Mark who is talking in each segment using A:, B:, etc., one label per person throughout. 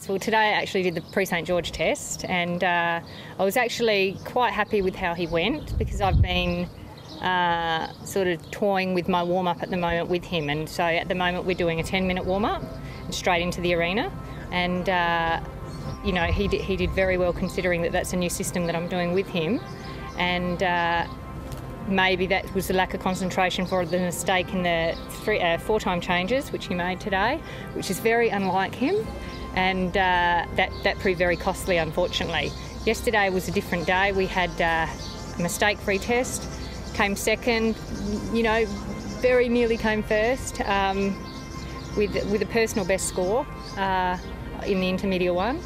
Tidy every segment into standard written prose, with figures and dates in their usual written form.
A: Well, today I actually did the pre-St George test, and I was actually quite happy with how he went, because I've been sort of toying with my warm-up at the moment with him. And so at the moment we're doing a 10-minute warm-up straight into the arena, and you know, he did very well, considering that that's a new system that I'm doing with him. And maybe that was the lack of concentration for the mistake in the 4-time changes, which he made today, which is very unlike him, and that proved very costly, unfortunately. Yesterday was a different day. We had a mistake-free test, came second, you know, very nearly came first, with a personal best score in the intermediate one.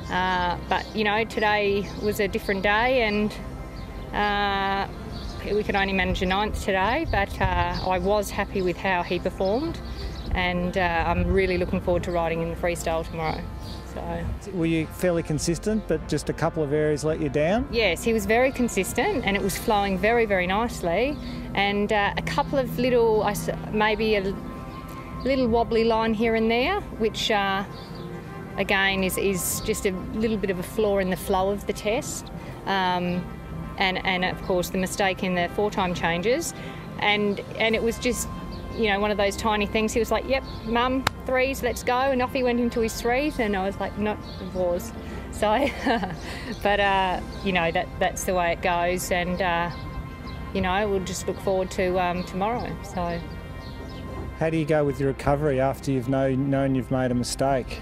A: But, you know, today was a different day, and we could only manage a 9th today, but I was happy with how he performed, and I'm really looking forward to riding in the freestyle tomorrow. So.
B: Were you fairly consistent, but just a couple of areas let you down?
A: Yes, he was very consistent, and it was flowing very, very nicely, and a couple of little, maybe a little wobbly line here and there, which again is just a little bit of a flaw in the flow of the test. And of course the mistake in the 4-time changes, and it was just, you know, one of those tiny things. He was like, "Yep, Mum, 3s, let's go," and off he went into his 3s, and I was like, "Not yours." So, but you know, that's the way it goes, and you know, we'll just look forward to tomorrow. So.
B: How do you go with your recovery after you've known you've made a mistake?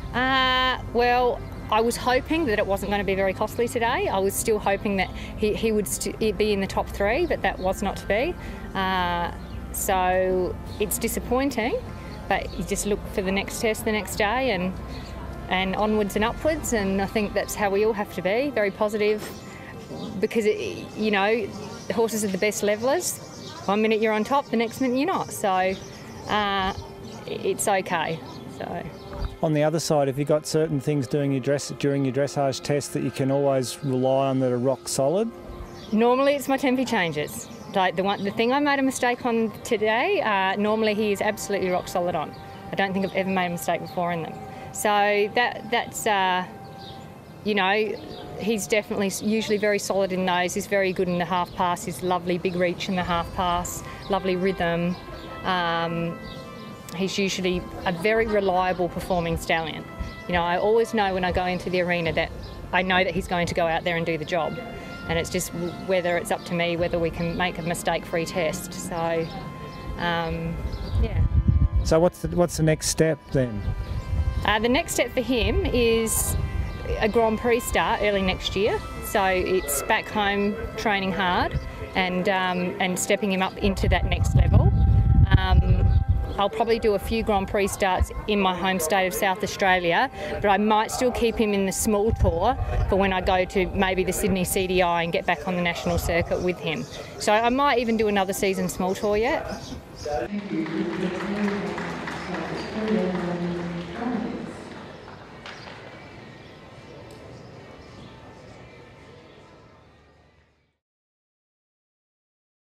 A: Well, I was hoping that it wasn't going to be very costly today. I was still hoping that he would be in the top 3, but that was not to be. So it's disappointing, but you just look for the next test the next day, and onwards and upwards, and I think that's how we all have to be, very positive, because, you know, the horses are the best levelers. One minute you're on top, the next minute you're not. So it's okay. So.
B: On the other side, have you got certain things during your dressage test that you can always rely on that are rock solid?
A: Normally it's my tempi changes. Like the thing I made a mistake on today, normally he is absolutely rock solid on. I don't think I've ever made a mistake before in them. So that's you know, he's definitely usually very solid in those. He's very good in the half pass. He's lovely big reach in the half pass, lovely rhythm. He's usually a very reliable performing stallion. You know, I always know when I go into the arena that I know that he's going to go out there and do the job. And it's just whether it's up to me, whether we can make a mistake-free test. So, yeah.
B: So what's the next step then?
A: The next step for him is a Grand Prix start early next year. So it's back home training hard and stepping him up into that next level. I'll probably do a few Grand Prix starts in my home state of South Australia, but I might still keep him in the small tour for when I go to maybe the Sydney CDI and get back on the national circuit with him. So I might even do another season small tour yet.